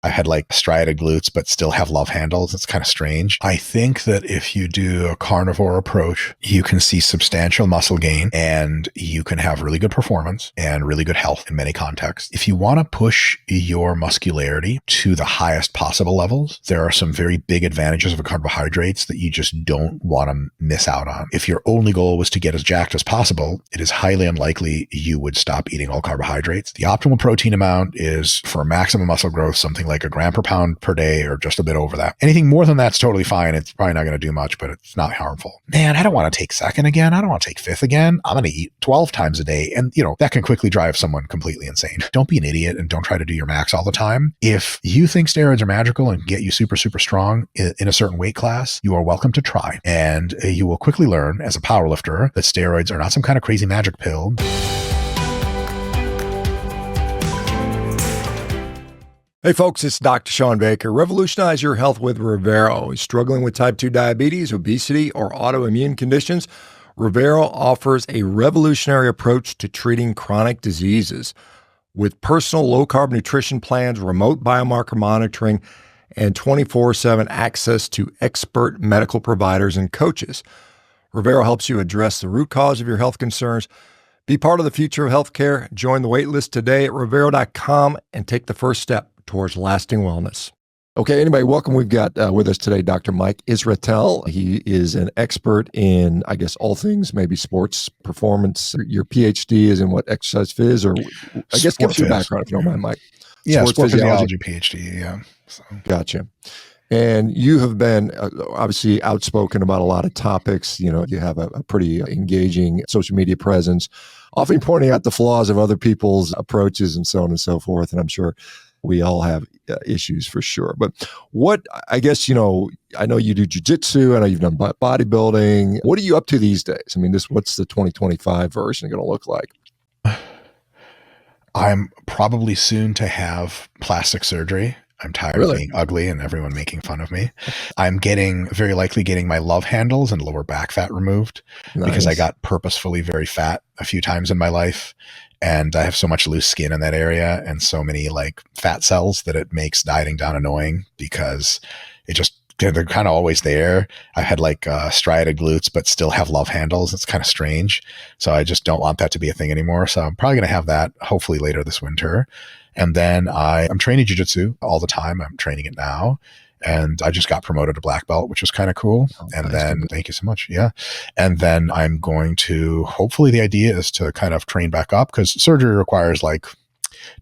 I had like striated glutes, but still have love handles. It's kind of strange. I think that if you do a carnivore approach, you can see substantial muscle gain and you can have really good performance and really good health in many contexts. If you want to push your muscularity to the highest possible levels, there are some very big advantages of carbohydrates that you just don't want to miss out on. If your only goal was to get as jacked as possible, it is highly unlikely you would stop eating all carbohydrates. The optimal protein amount is for maximum muscle growth, something like a gram per pound per day or just a bit over that. Anything more than that's totally fine. It's probably not going to do much, but it's not harmful. Man, I don't want to take second again. I don't want to take fifth again. I'm going to eat 12 times a day. And, that can quickly drive someone completely insane. Don't be an idiot and don't try to do your max all the time. If you think steroids are magical and get you super, super strong in a certain weight class, you are welcome to try. And you will quickly learn as a powerlifter that steroids are not some kind of crazy magic pill. Hey folks, it's Dr. ShawnBaker. Revolutionize your health with Revero. Struggling with type 2 diabetes, obesity, or autoimmune conditions? Revero offers a revolutionary approach to treating chronic diseases. With personal low-carb nutrition plans, remote biomarker monitoring, and 24/7 access to expert medical providers and coaches. Revero helps you address the root cause of your health concerns. Be part of the future of healthcare. Join the waitlist today at Revero.com and take the first step towards lasting wellness. Okay, anybody, welcome. We've got with us today Dr. Mike Israetel. He is an expert in, I guess, all things, maybe sports performance. Your PhD is in what, exercise phys, or I guess give us your background if you don't mind, Mike. Yeah, sport physiology PhD, yeah. So. Gotcha. And you have been obviously outspoken about a lot of topics. You have a pretty engaging social media presence, often pointing out the flaws of other people's approaches and so on and so forth. And I'm sure we all have issues for sure. But what, I guess, I know you do jiu-jitsu. I know you've done bodybuilding. What are you up to these days? I mean, what's the 2025 version going to look like? I'm probably soon to have plastic surgery. I'm tired of being ugly and everyone making fun of me. I'm very likely getting my love handles and lower back fat removed because I got purposefully very fat a few times in my life. And I have so much loose skin in that area and so many like fat cells that it makes dieting down annoying because they're kind of always there. I had like striated glutes, but still have love handles. It's kind of strange. So I just don't want that to be a thing anymore. So I'm probably going to have that hopefully later this winter. And then I'm training jiu-jitsu all the time. I'm training it now. And I just got promoted to black belt, which was kind of cool. Thank you so much. Yeah. And then I'm going to, hopefully the idea is to kind of train back up because surgery requires like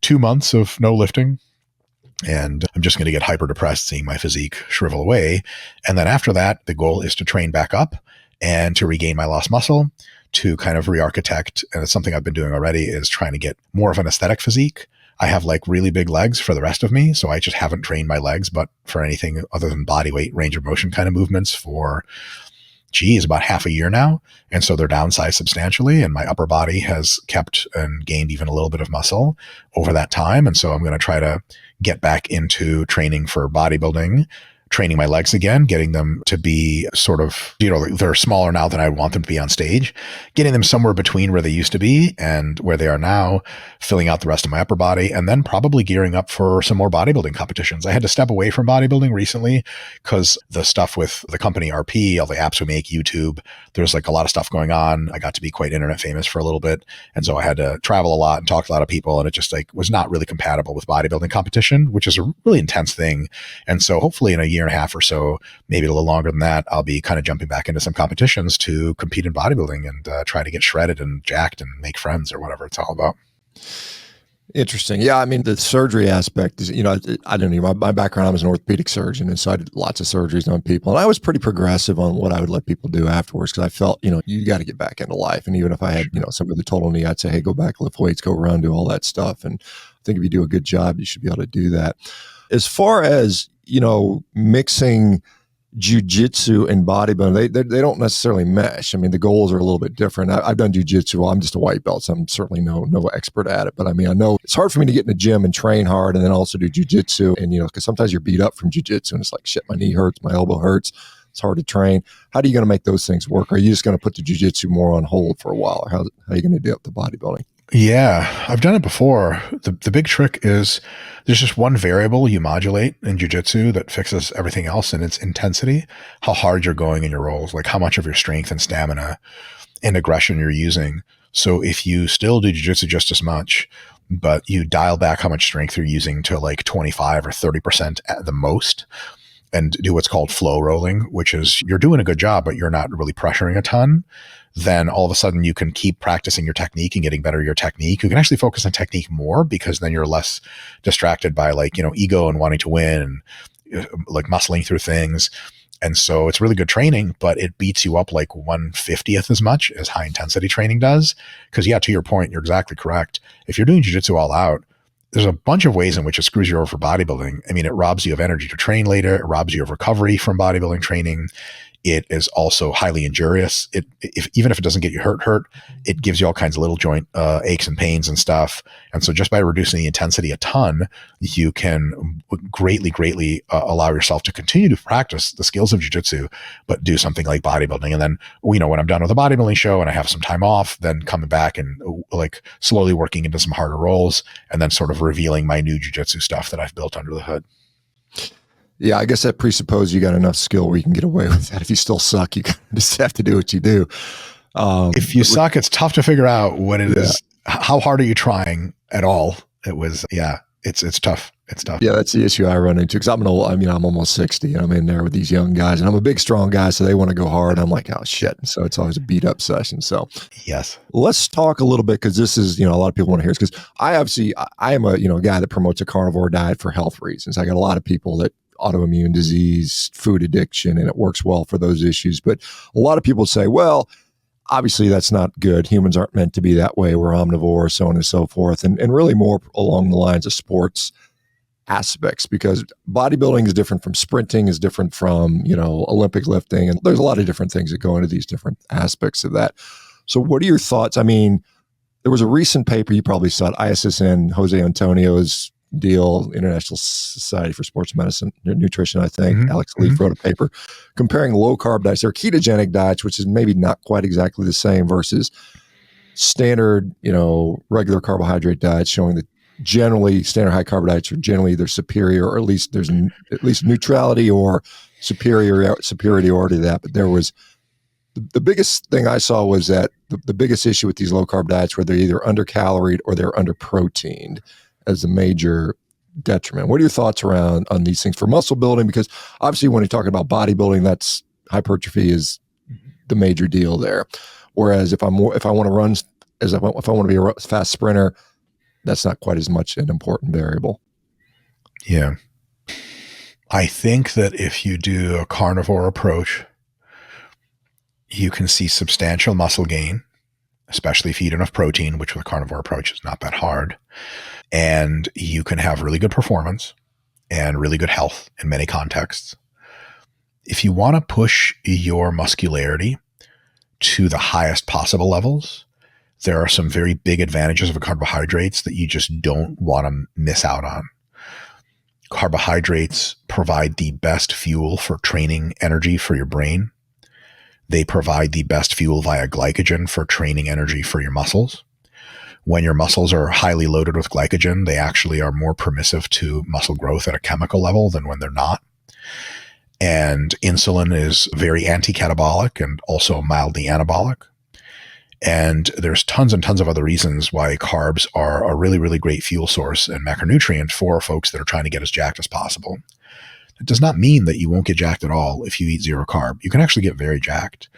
2 months of no lifting. And I'm just going to get hyper depressed seeing my physique shrivel away. And then after that, the goal is to train back up and to regain my lost muscle, to kind of re-architect. And it's something I've been doing already, is trying to get more of an aesthetic physique. I have like really big legs for the rest of me. So I just haven't trained my legs, but for anything other than body weight, range of motion kind of movements for, about half a year now. And so they're downsized substantially. And my upper body has kept and gained even a little bit of muscle over that time. And so I'm going to try to get back into training for bodybuilding, training my legs again, getting them to be sort of, they're smaller now than I want them to be on stage, getting them somewhere between where they used to be and where they are now, filling out the rest of my upper body, and then probably gearing up for some more bodybuilding competitions. I had to step away from bodybuilding recently because the stuff with the company RP, all the apps we make, YouTube, there's like a lot of stuff going on. I got to be quite internet famous for a little bit. And so I had to travel a lot and talk to a lot of people. And it just like was not really compatible with bodybuilding competition, which is a really intense thing. And so hopefully in a year and a half or so, maybe a little longer than that, I'll be kind of jumping back into some competitions to compete in bodybuilding and try to get shredded and jacked and make friends or whatever it's all about. Interesting. Yeah. I mean, the surgery aspect is, I don't know, my background, I was an orthopedic surgeon. And so I did lots of surgeries on people. And I was pretty progressive on what I would let people do afterwards because I felt, you got to get back into life. And even if I had, some of the total knee, I'd say, hey, go back, lift weights, go run, do all that stuff. And I think if you do a good job, you should be able to do that. As far as, mixing jiu-jitsu and bodybuilding, they don't necessarily mesh. I mean, the goals are a little bit different. I've done jiu-jitsu. Well, I'm just a white belt, so I'm certainly no expert at it. But I mean, I know it's hard for me to get in the gym and train hard and then also do jiu-jitsu. And, because sometimes you're beat up from jiu-jitsu and it's like, shit, my knee hurts, my elbow hurts. It's hard to train. How are you going to make those things work? Are you just going to put the jiu-jitsu more on hold for a while? Or how are you going to do up the bodybuilding? Yeah, I've done it before. The big trick is there's just one variable you modulate in jiu-jitsu that fixes everything else, and it's intensity, how hard you're going in your rolls, like how much of your strength and stamina and aggression you're using. So if you still do jiu-jitsu just as much, but you dial back how much strength you're using to like 25 or 30% at the most, and do what's called flow rolling, which is you're doing a good job, but you're not really pressuring a ton, then all of a sudden you can keep practicing your technique and getting better at your technique. You can actually focus on technique more because then you're less distracted by like, ego and wanting to win and like muscling through things. And so it's really good training, but it beats you up like 1/50th as much as high intensity training does. Because yeah, to your point, you're exactly correct. If you're doing jiu-jitsu all out, there's a bunch of ways in which it screws you over for bodybuilding. I mean, it robs you of energy to train later. It robs you of recovery from bodybuilding training. It is also highly injurious. Even if it doesn't get you hurt, it gives you all kinds of little joint aches and pains and stuff. And so just by reducing the intensity a ton, you can greatly allow yourself to continue to practice the skills of jiu-jitsu, but do something like bodybuilding. And then, when I'm done with a bodybuilding show and I have some time off, then coming back and like slowly working into some harder roles and then sort of revealing my new jiu-jitsu stuff that I've built under the hood. Yeah, I guess that presupposes you got enough skill where you can get away with that. If you still suck, you just have to do what you do. If you suck, it's tough to figure out what it is. How hard are you trying at all? It's tough. It's tough. Yeah, that's the issue I run into because I'm almost 60 and I'm in there with these young guys and I'm a big, strong guy. So they want to go hard. I'm like, oh shit. So it's always a beat up session. So yes, let's talk a little bit because this is, a lot of people want to hear this because I am a guy that promotes a carnivore diet for health reasons. I got a lot of people that autoimmune disease, food addiction, and it works well for those issues. But a lot of people say, well, obviously that's not good. Humans aren't meant to be that way. We're omnivores, so on and so forth. And really more along the lines of sports aspects because bodybuilding is different from sprinting, is different from, Olympic lifting. And there's a lot of different things that go into these different aspects of that. So what are your thoughts? I mean, there was a recent paper, you probably saw it, ISSN, Jose Antonio's deal, International Society for Sports Medicine Nutrition, I think. Mm-hmm. Alex Leaf wrote a paper comparing low carb diets. They're ketogenic diets, which is maybe not quite exactly the same versus standard, regular carbohydrate diets, showing that generally standard high carb diets are generally either superior or at least there's at least neutrality or superiority to that. But there was the biggest thing I saw was that the biggest issue with these low carb diets were they're either undercaloried or they're underproteined as a major detriment. What are your thoughts on these things for muscle building? Because obviously when you're talking about bodybuilding, that's hypertrophy is the major deal there. Whereas if I want to run, if I want to be a fast sprinter, that's not quite as much an important variable. Yeah. I think that if you do a carnivore approach, you can see substantial muscle gain, especially if you eat enough protein, which with a carnivore approach is not that hard. And you can have really good performance and really good health in many contexts. If you want to push your muscularity to the highest possible levels, there are some very big advantages of carbohydrates that you just don't want to miss out on. Carbohydrates provide the best fuel for training energy for your brain. They provide the best fuel via glycogen for training energy for your muscles. When your muscles are highly loaded with glycogen, they actually are more permissive to muscle growth at a chemical level than when they're not. And insulin is very anti-catabolic and also mildly anabolic. And there's tons and tons of other reasons why carbs are a really, really great fuel source and macronutrient for folks that are trying to get as jacked as possible. It does not mean that you won't get jacked at all if you eat zero carb. You can actually get very jacked.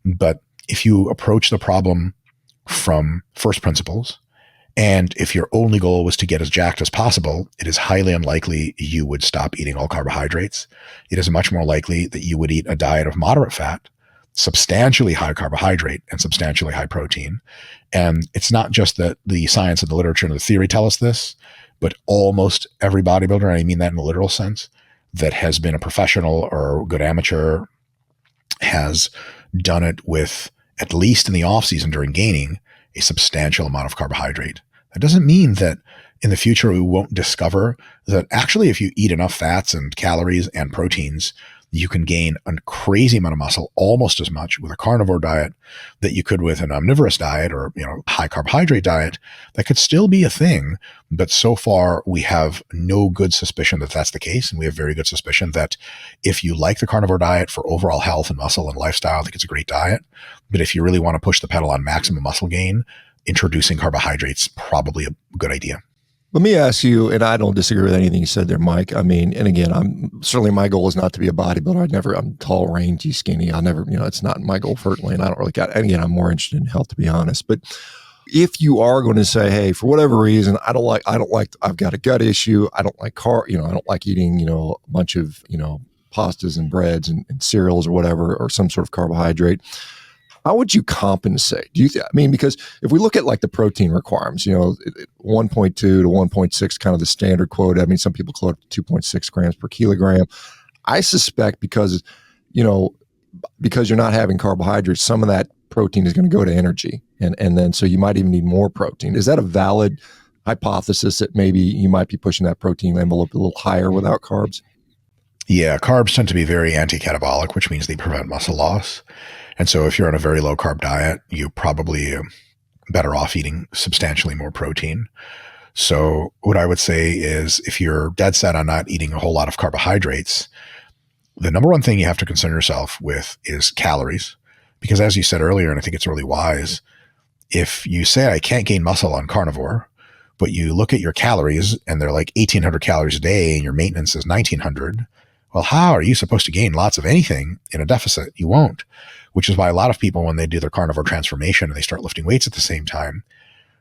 But if you approach the problem from first principles, and if your only goal was to get as jacked as possible, it is highly unlikely you would stop eating all carbohydrates. It is much more likely that you would eat a diet of moderate fat, substantially high carbohydrate, and substantially high protein. And it's not just that the science and the literature and the theory tell us this, but almost every bodybuilder, and I mean that in the literal sense, that has been a professional or good amateur has done it with, at least in the off season during gaining, a substantial amount of carbohydrate. That doesn't mean that in the future we won't discover that actually if you eat enough fats and calories and proteins, you can gain a crazy amount of muscle, almost as much with a carnivore diet that you could with an omnivorous diet or, high carbohydrate diet. That could still be a thing. But so far we have no good suspicion that that's the case. And we have very good suspicion that if you like the carnivore diet for overall health and muscle and lifestyle, I think it's a great diet. But if you really want to push the pedal on maximum muscle gain, introducing carbohydrates probably a good idea. Let me ask you, and I don't disagree with anything you said there, Mike. I mean, and again, certainly my goal is not to be a bodybuilder. I'm tall, rangy, skinny. I'll never, it's not my goal certainly. And I don't really got, and again, I'm more interested in health, to be honest. But if you are going to say, hey, for whatever reason, I've got a gut issue. I don't like I don't like eating, a bunch of, pastas and breads and cereals or whatever, or some sort of carbohydrate. How would you compensate? Because if we look at like the protein requirements, 1.2 to 1.6, kind of the standard quota. I mean, some people quote 2.6 grams per kilogram. I suspect because you're not having carbohydrates, some of that protein is going to go to energy. And then, so you might even need more protein. Is that a valid hypothesis that maybe you might be pushing that protein envelope a little higher without carbs? Yeah, carbs tend to be very anti-catabolic, which means they prevent muscle loss. And so if you're on a very low carb diet, you probably better off eating substantially more protein. So what I would say is if you're dead set on not eating a whole lot of carbohydrates, the number one thing you have to concern yourself with is calories. Because as you said earlier, and I think it's really wise, if you say I can't gain muscle on carnivore, but you look at your calories and they're like 1,800 calories a day and your maintenance is 1,900, well, how are you supposed to gain lots of anything in a deficit? You won't. Which is why a lot of people, when they do their carnivore transformation and they start lifting weights at the same time,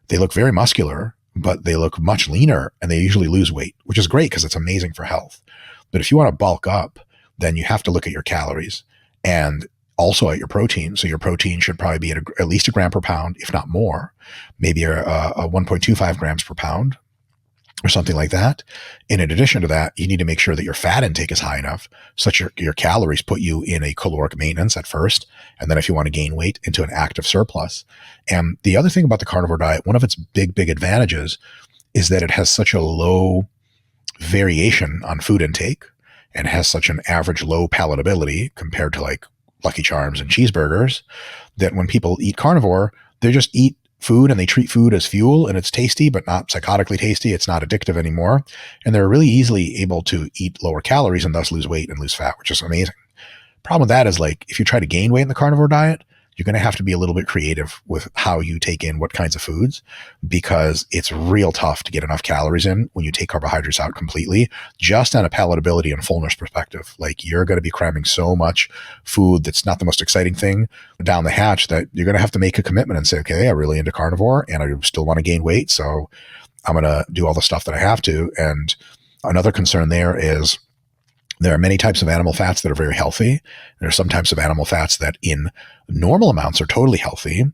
they look very muscular, but they look much leaner and they usually lose weight, which is great because it's amazing for health. But if you want to bulk up, then you have to look at your calories and also at your protein. So your protein should probably be at least a gram per pound, if not more, maybe a 1.25 grams per pound or something like that. And in addition to that, you need to make sure that your fat intake is high enough such your calories put you in a caloric maintenance at first. And then if you want to gain weight, into an active surplus. And the other thing about the carnivore diet, one of its big advantages is that it has such a low variation on food intake and has such an average low palatability compared to like Lucky Charms and cheeseburgers, that when people eat carnivore, they just eat food and they treat food as fuel, and it's tasty, but not psychotically tasty. It's not addictive anymore. And they're really easily able to eat lower calories and thus lose weight and lose fat, which is amazing. Problem with that is, like, if you try to gain weight in the carnivore diet, you're going to have to be a little bit creative with how you take in what kinds of foods, because it's real tough to get enough calories in when you take carbohydrates out completely, just on a palatability and fullness perspective. Like, you're going to be cramming so much food that's not the most exciting thing down the hatch that you're going to have to make a commitment and say, okay, I'm really into carnivore and I still want to gain weight, so I'm going to do all the stuff that I have to. And another concern there is, there are many types of animal fats that are very healthy. There are some types of animal fats that in normal amounts are totally healthy,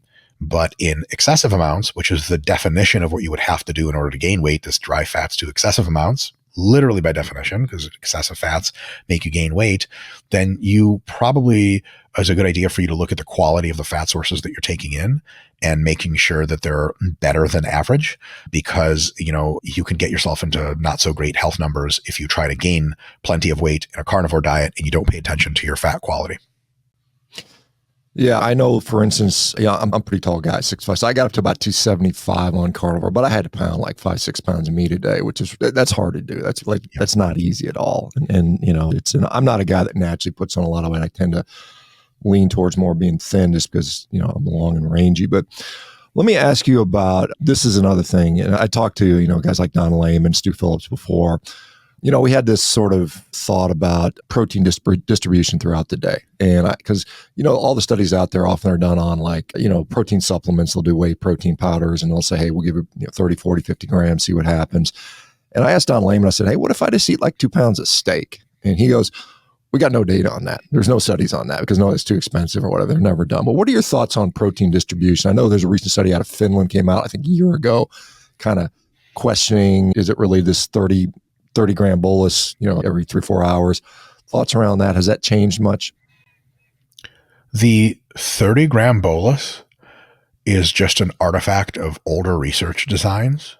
but in excessive amounts, which is the definition of what you would have to do in order to gain weight, this drive fats to excessive amounts, literally by definition, because excessive fats make you gain weight, then you probably is a good idea for you to look at the quality of the fat sources that you're taking in and making sure that they're better than average, because, you can get yourself into not so great health numbers if you try to gain plenty of weight in a carnivore diet and you don't pay attention to your fat quality. Yeah, I know, for instance, I'm a pretty tall guy, 6'5", so I got up to about 275 on carnivore, but I had to pound like 5-6 pounds of meat a day, that's hard to do. That's not easy at all. And I'm not a guy that naturally puts on a lot of weight. I tend to lean towards more being thin just because, I'm long and rangy. But let me ask you about, this is another thing. And I talked to, guys like Don Lame and Stu Phillips before. We had this sort of thought about protein distribution throughout the day. And because, all the studies out there often are done on like, protein supplements. They'll do whey protein powders and they'll say, hey, we'll give you 30, 40, 50 grams, see what happens. And I asked Don Lame and I said, hey, what if I just eat like 2 pounds of steak? And he goes, we got no data on that. There's no studies on that because it's too expensive or whatever. They're never done. But what are your thoughts on protein distribution? I know there's a recent study out of Finland came out, I think a year ago, kind of questioning, is it really this 30 gram bolus, every 3-4 hours? Thoughts around that? Has that changed much? The 30 gram bolus is just an artifact of older research designs.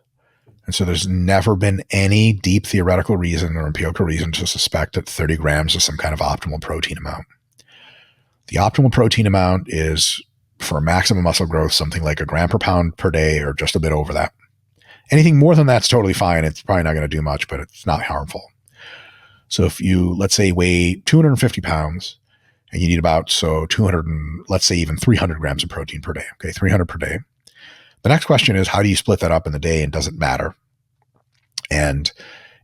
And so there's never been any deep theoretical reason or empirical reason to suspect that 30 grams is some kind of optimal protein amount. The optimal protein amount is, for maximum muscle growth, something like a gram per pound per day or just a bit over that. Anything more than that's totally fine. It's probably not going to do much, but it's not harmful. So if you, let's say, weigh 250 pounds and you need about, 200, and let's say even 300 grams of protein per day. Okay, 300 per day. The next question is, how do you split that up in the day, and does it matter? And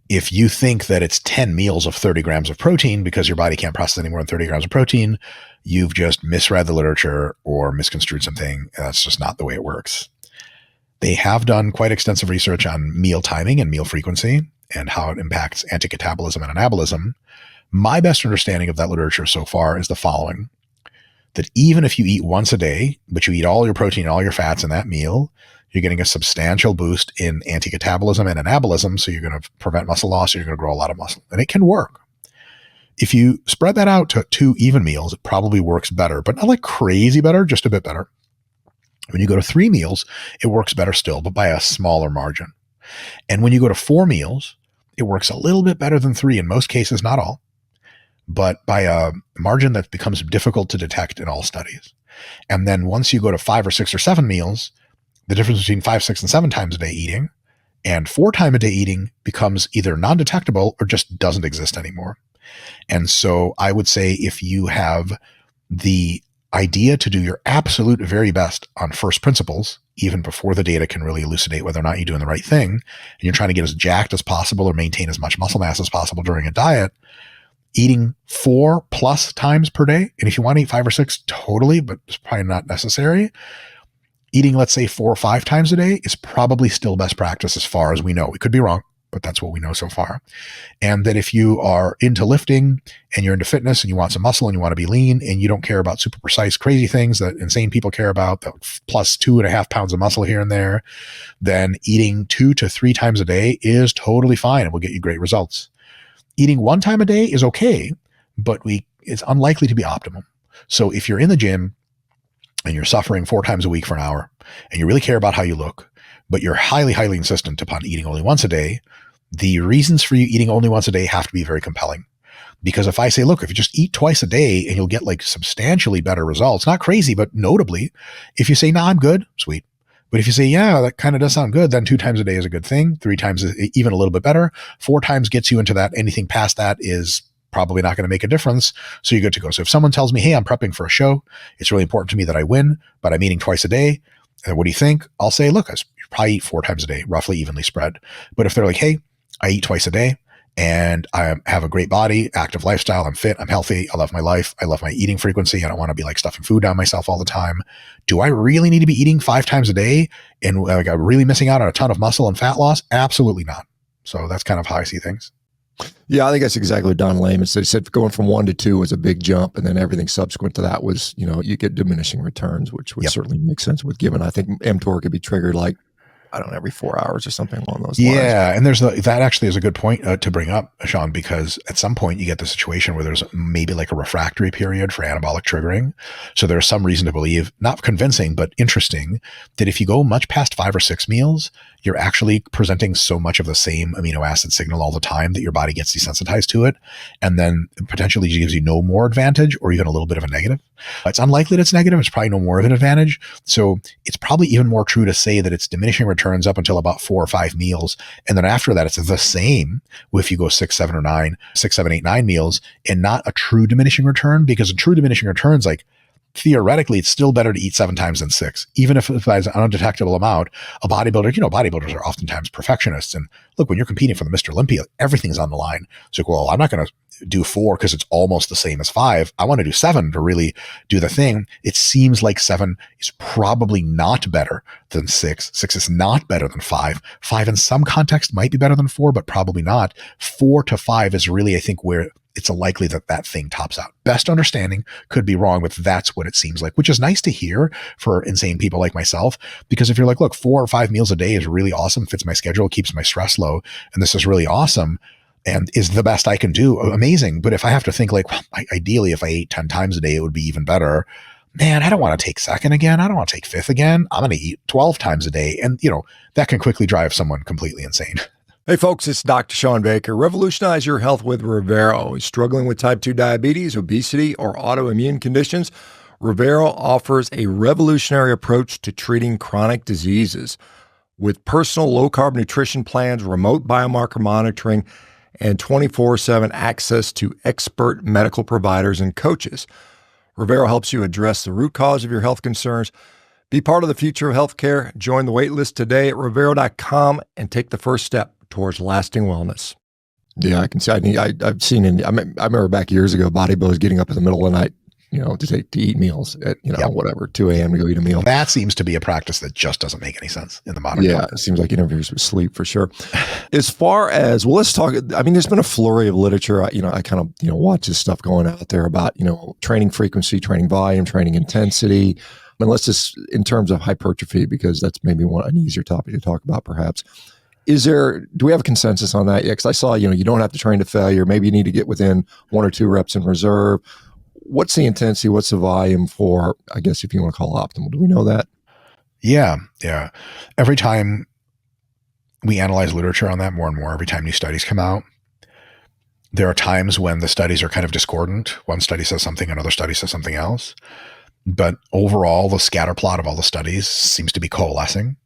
if you think that it's 10 meals of 30 grams of protein because your body can't process any more than 30 grams of protein, you've just misread the literature or misconstrued something. That's just not the way it works. They have done quite extensive research on meal timing and meal frequency and how it impacts anti-catabolism and anabolism. My best understanding of that literature so far is the following: that even if you eat once a day, but you eat all your protein and all your fats in that meal, you're getting a substantial boost in anti-catabolism and anabolism. So you're going to prevent muscle loss, or you're going to grow a lot of muscle. And it can work. If you spread that out to 2 even meals, it probably works better, but not like crazy better, just a bit better. When you go to 3 meals, it works better still, but by a smaller margin. And when you go to 4 meals, it works a little bit better than 3 in most cases, not all, but by a margin that becomes difficult to detect in all studies. And then once you go to 5 or 6 or 7 meals, the difference between 5, 6, and 7 times a day eating and 4 times a day eating becomes either non-detectable or just doesn't exist anymore. And so I would say, if you have the idea to do your absolute very best on first principles, even before the data can really elucidate whether or not you're doing the right thing, and you're trying to get as jacked as possible or maintain as much muscle mass as possible during a diet, eating 4+ times per day, and if you want to eat 5 or 6, totally, but it's probably not necessary. Eating, let's say, 4 or 5 times a day is probably still best practice as far as we know. We could be wrong, but that's what we know so far. And that if you are into lifting and you're into fitness and you want some muscle and you want to be lean and you don't care about super precise, crazy things that insane people care about, that plus 2.5 pounds of muscle here and there, then eating 2 to 3 times a day is totally fine and will get you great results. Eating 1 time a day is okay, but it's unlikely to be optimal. So if you're in the gym and you're suffering 4 times a week for an hour and you really care about how you look, but you're highly, highly insistent upon eating only once a day, the reasons for you eating only once a day have to be very compelling. Because if I say, look, if you just eat twice a day and you'll get like substantially better results, not crazy, but notably, if you say, nah, I'm good, sweet. But if you say, yeah, that kind of does sound good, then 2 times a day is a good thing. 3 times is even a little bit better. 4 times gets you into that. Anything past that is probably not going to make a difference. So you're good to go. So if someone tells me, hey, I'm prepping for a show, it's really important to me that I win, but I'm eating twice a day, what do you think? I'll say, look, you probably eat 4 times a day, roughly evenly spread. But if they're like, hey, I eat twice a day and I have a great body, active lifestyle, I'm fit, I'm healthy, I love my life, I love my eating frequency, I don't want to be like stuffing food down myself all the time. Do I really need to be eating 5 times a day and like I'm really missing out on a ton of muscle and fat loss? Absolutely not. So that's kind of how I see things. Yeah, I think that's exactly what Don Lehman said. He said going from 1 to 2 was a big jump, and then everything subsequent to that was, you get diminishing returns, which would certainly make sense with given. I think mTOR could be triggered like, I don't know, every 4 hours or something along those lines. Yeah, and that actually is a good point to bring up, Shawn, because at some point you get the situation where there's maybe like a refractory period for anabolic triggering. So there's some reason to believe, not convincing, but interesting, that if you go much past 5 or 6 meals, you're actually presenting so much of the same amino acid signal all the time that your body gets desensitized to it, and then potentially gives you no more advantage or even a little bit of a negative. It's unlikely that it's negative. It's probably no more of an advantage. So it's probably even more true to say that it's diminishing returns up until about 4 or 5 meals. And then after that, it's the same if you go 6, 7, or 9, 6, 7, 8, 9 meals, and not a true diminishing return, because a true diminishing returns, like, theoretically, it's still better to eat 7 times than 6, even if it's an undetectable amount. A bodybuilder, bodybuilders are oftentimes perfectionists. And look, when you're competing for the Mr. Olympia, everything's on the line. So, well, I'm not going to do 4 because it's almost the same as 5. I want to do 7 to really do the thing. It seems like 7 is probably not better than 6. 6 is not better than 5. 5 in some context might be better than 4, but probably not. 4 to 5 is really, I think, where it's likely that thing tops out. Best understanding, could be wrong, but that's what it seems like, which is nice to hear for insane people like myself. Because if you're like, look, 4 or 5 meals a day is really awesome, fits my schedule, keeps my stress low, and this is really awesome and is the best I can do, amazing. But if I have to think like, well, ideally, if I ate 10 times a day, it would be even better. man, I don't want to take second again. I don't want to take fifth again. I'm going to eat 12 times a day. And, that can quickly drive someone completely insane. Hey folks, it's Dr. ShawnBaker. Revolutionize your health with Revero. Struggling with type 2 diabetes, obesity, or autoimmune conditions? Revero offers a revolutionary approach to treating chronic diseases. With personal low-carb nutrition plans, remote biomarker monitoring, and 24/7 access to expert medical providers and coaches, Revero helps you address the root cause of your health concerns. Be part of the future of healthcare. Join the waitlist today at Revero.com and take the first step towards lasting wellness. Yeah, I can see. I've seen. I remember back years ago, bodybuilders getting up in the middle of the night, to eat meals at whatever 2 a.m. to go eat a meal. That seems to be a practice that just doesn't make any sense in the modern world. It seems like it interferes with sleep for sure. As far as let's talk. I mean, there's been a flurry of literature. I kind of watch this stuff going out there about training frequency, training volume, training intensity. I mean, let's just in terms of hypertrophy, because that's maybe an easier topic to talk about, perhaps. Do we have a consensus on that yet? Because I saw, you don't have to train to failure. Maybe you need to get within 1 or 2 reps in reserve. What's the intensity? What's the volume for, I guess, if you want to call it optimal? Do we know that? Yeah. Every time we analyze literature on that more and more, every time new studies come out, there are times when the studies are kind of discordant. One study says something, another study says something else. But overall, the scatter plot of all the studies seems to be coalescing.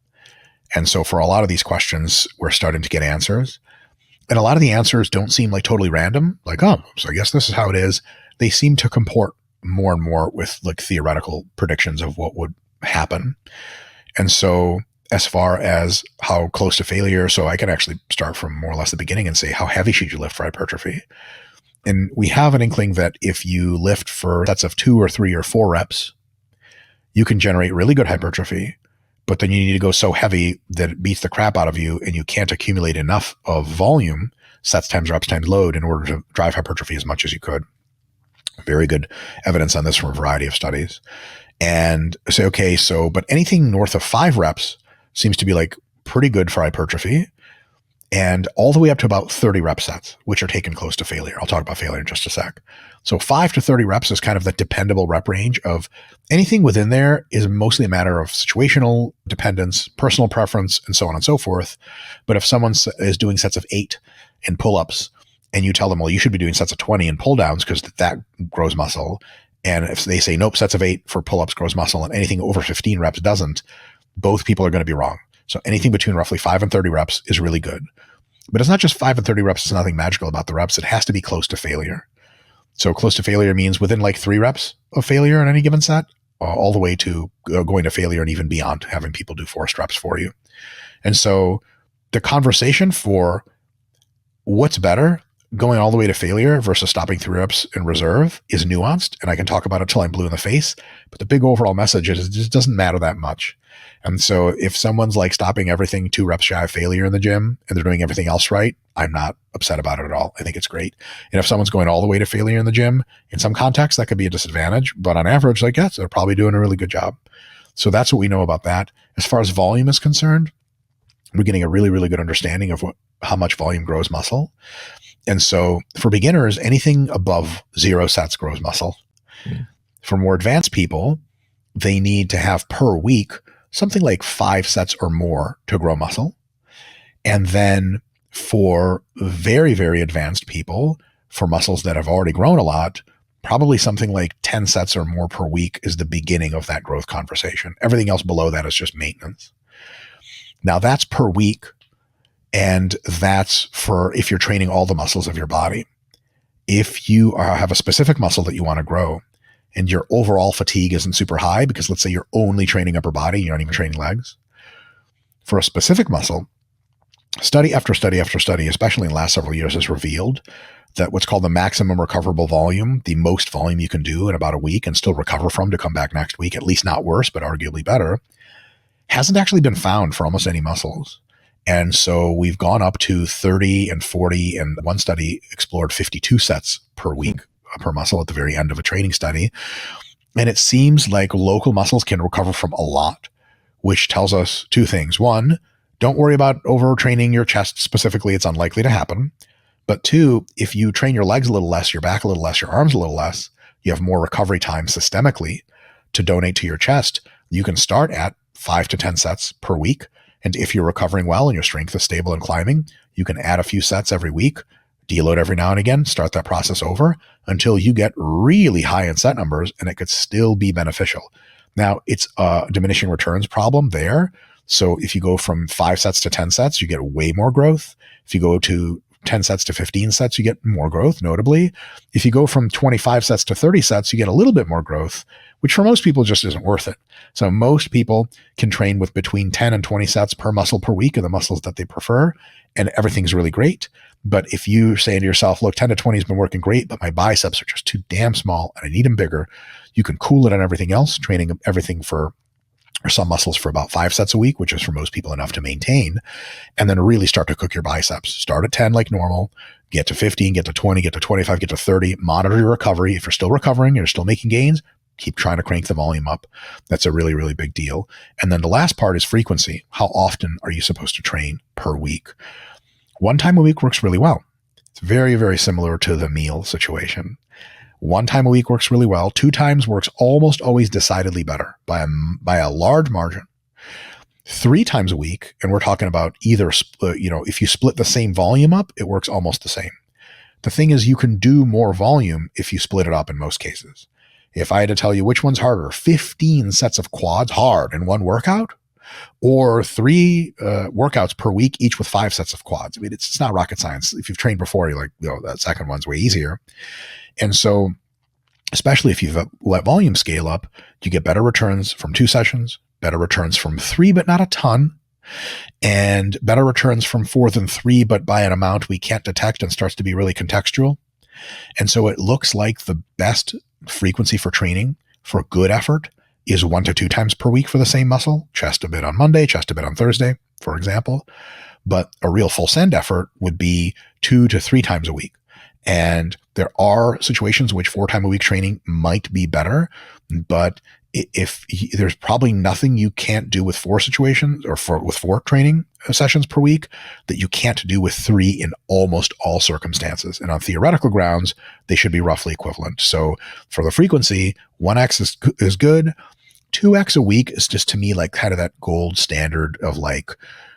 And so for a lot of these questions, we're starting to get answers. And a lot of the answers don't seem like totally random. Like, so I guess this is how it is. They seem to comport more and more with like theoretical predictions of what would happen. And so as far as how close to failure, so I can actually start from more or less the beginning and say, how heavy should you lift for hypertrophy? And we have an inkling that if you lift for sets of 2 or 3 or 4 reps, you can generate really good hypertrophy. But then you need to go so heavy that it beats the crap out of you and you can't accumulate enough of volume, sets times reps times load, in order to drive hypertrophy as much as you could. Very good evidence on this from a variety of studies. And say, but anything north of 5 reps seems to be like pretty good for hypertrophy, and all the way up to about 30 rep sets, which are taken close to failure. I'll talk about failure in just a sec. So 5 to 30 reps is kind of the dependable rep range. Of anything within there is mostly a matter of situational dependence, personal preference, and so on and so forth. But if someone is doing sets of 8 in pull-ups, and you tell them, well, you should be doing sets of 20 in pull downs because that grows muscle. And if they say, nope, sets of 8 for pull-ups grows muscle, and anything over 15 reps doesn't, both people are going to be wrong. So anything between roughly 5 and 30 reps is really good. But it's not just 5 and 30 reps. There's nothing magical about the reps. It has to be close to failure. So close to failure means within like 3 reps of failure in any given set, all the way to going to failure and even beyond, having people do forced reps for you. And so the conversation for what's better, going all the way to failure versus stopping 3 reps in reserve, is nuanced. And I can talk about it till I'm blue in the face. But the big overall message is it just doesn't matter that much. And so if someone's like stopping everything 2 reps shy of failure in the gym and they're doing everything else right, I'm not upset about it at all. I think it's great. And if someone's going all the way to failure in the gym, in some contexts, that could be a disadvantage. But on average, they're probably doing a really good job. So that's what we know about that. As far as volume is concerned, we're getting a really, really good understanding of how much volume grows muscle. And so for beginners, anything above 0 sets grows muscle. For more advanced people, they need to have per week something like 5 sets or more to grow muscle. And then for very, very advanced people, for muscles that have already grown a lot, probably something like 10 sets or more per week is the beginning of that growth conversation. Everything else below that is just maintenance. Now that's per week. And that's for if you're training all the muscles of your body. If you have a specific muscle that you want to grow and your overall fatigue isn't super high, because let's say you're only training upper body, you're not even training legs. For a specific muscle, study after study after study, especially in the last several years, has revealed that what's called the maximum recoverable volume, the most volume you can do in about a week and still recover from to come back next week, at least not worse, but arguably better, hasn't actually been found for almost any muscles. And so we've gone up to 30 and 40, and one study explored 52 sets per week per muscle at the very end of a training study. And it seems like local muscles can recover from a lot, which tells us 2 things. 1, don't worry about overtraining your chest specifically. It's unlikely to happen. But 2, if you train your legs a little less, your back a little less, your arms a little less, you have more recovery time systemically to donate to your chest, you can start at 5 to 10 sets per week. And if you're recovering well and your strength is stable and climbing, you can add a few sets every week, deload every now and again, start that process over until you get really high in set numbers, and it could still be beneficial. Now, it's a diminishing returns problem there. So if you go from 5 sets to 10 sets, you get way more growth. If you go to 10 sets to 15 sets, you get more growth, notably. If you go from 25 sets to 30 sets, you get a little bit more growth, which for most people just isn't worth it. So most people can train with between 10 and 20 sets per muscle per week of the muscles that they prefer, and everything's really great. But if you say to yourself, look, 10 to 20 has been working great, but my biceps are just too damn small and I need them bigger, you can cool it on everything else, training everything for or some muscles for about 5 sets a week, which is for most people enough to maintain, and then really start to cook your biceps. Start at 10 like normal, get to 15, get to 20, get to 25, get to 30, monitor your recovery. If you're still recovering, you're still making gains, keep trying to crank the volume up. That's a really, really big deal. And then the last part is frequency. How often are you supposed to train per week? 1 time a week works really well. It's very, very similar to the meal situation. 1 time a week works really well. 2 times works almost always decidedly better by a large margin. 3 times a week, and we're talking about either, if you split the same volume up, it works almost the same. The thing is, you can do more volume if you split it up in most cases. If I had to tell you which one's harder, 15 sets of quads hard in one workout, or 3 workouts per week, each with 5 sets of quads. I mean, it's not rocket science. If you've trained before, you're like, that second one's way easier. And so, especially if you've let volume scale up, you get better returns from 2 sessions, better returns from 3, but not a ton, and better returns from 4 than 3, but by an amount we can't detect and starts to be really contextual. And so it looks like the best frequency for training for good effort is 1 to 2 times per week for the same muscle, chest a bit on Monday, chest a bit on Thursday, for example. But a real full send effort would be 2 to 3 times a week. And there are situations in which 4 time a week training might be better, but if there's probably nothing you can't do with 4 situations or with 4 training sessions per week that you can't do with 3 in almost all circumstances. And on theoretical grounds, they should be roughly equivalent. So for the frequency, 1x is good. 2x a week is just, to me, like kind of that gold standard of like,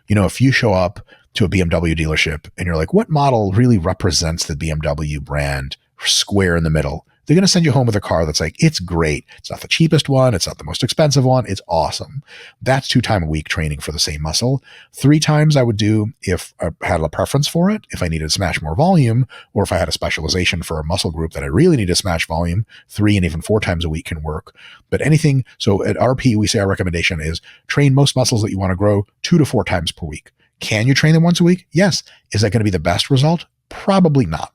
if you show up to a BMW dealership and you're like, what model really represents the BMW brand square in the middle? They're going to send you home with a car that's like, it's great. It's not the cheapest one. It's not the most expensive one. It's awesome. That's 2 time a week training for the same muscle. 3 times I would do if I had a preference for it, if I needed to smash more volume, or if I had a specialization for a muscle group that I really need to smash volume. 3 and even 4 times a week can work. But anything, so at RP, we say our recommendation is train most muscles that you want to grow 2 to 4 times per week. Can you train them once a week? Yes. Is that going to be the best result? Probably not.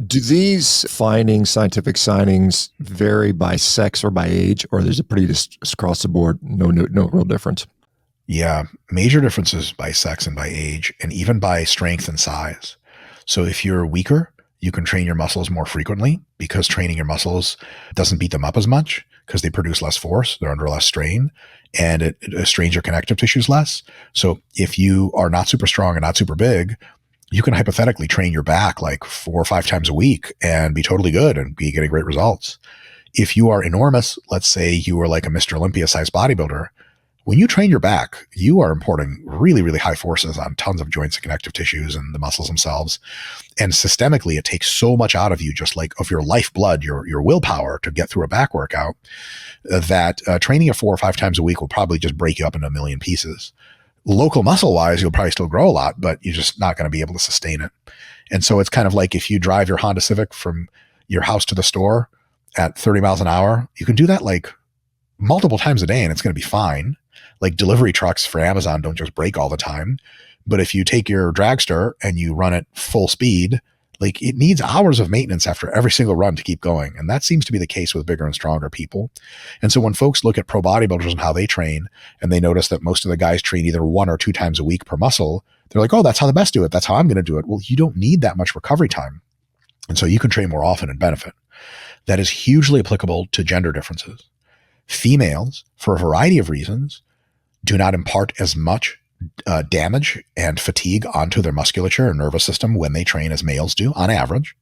Do these scientific findings vary by sex or by age, or there's a pretty just across the board, no real difference? Yeah, major differences by sex and by age, and even by strength and size. So if you're weaker, you can train your muscles more frequently because training your muscles doesn't beat them up as much because they produce less force, they're under less strain, and it strains your connective tissues less. So if you are not super strong and not super big, you can hypothetically train your back like 4 or 5 times a week and be totally good and be getting great results. If you are enormous, let's say you are like a Mr. Olympia sized bodybuilder, when you train your back, you are importing really, really high forces on tons of joints and connective tissues and the muscles themselves. And systemically, it takes so much out of you, just like of your lifeblood, your willpower to get through a back workout, that training it 4 or 5 times a week will probably just break you up into a million pieces. Local muscle wise, you'll probably still grow a lot, but you're just not going to be able to sustain it. And so it's kind of like if you drive your Honda Civic from your house to the store at 30 miles an hour, you can do that like multiple times a day and it's going to be fine. Like delivery trucks for Amazon don't just break all the time. But if you take your dragster and you run it full speed, like it needs hours of maintenance after every single run to keep going. And that seems to be the case with bigger and stronger people. And so when folks look at pro bodybuilders and how they train, and they notice that most of the guys train either 1 or 2 times a week per muscle, they're like, oh, that's how the best do it. That's how I'm going to do it. Well, you don't need that much recovery time. And so you can train more often and benefit. That is hugely applicable to gender differences. Females, for a variety of reasons, do not impart as much damage and fatigue onto their musculature and nervous system when they train as males do on average.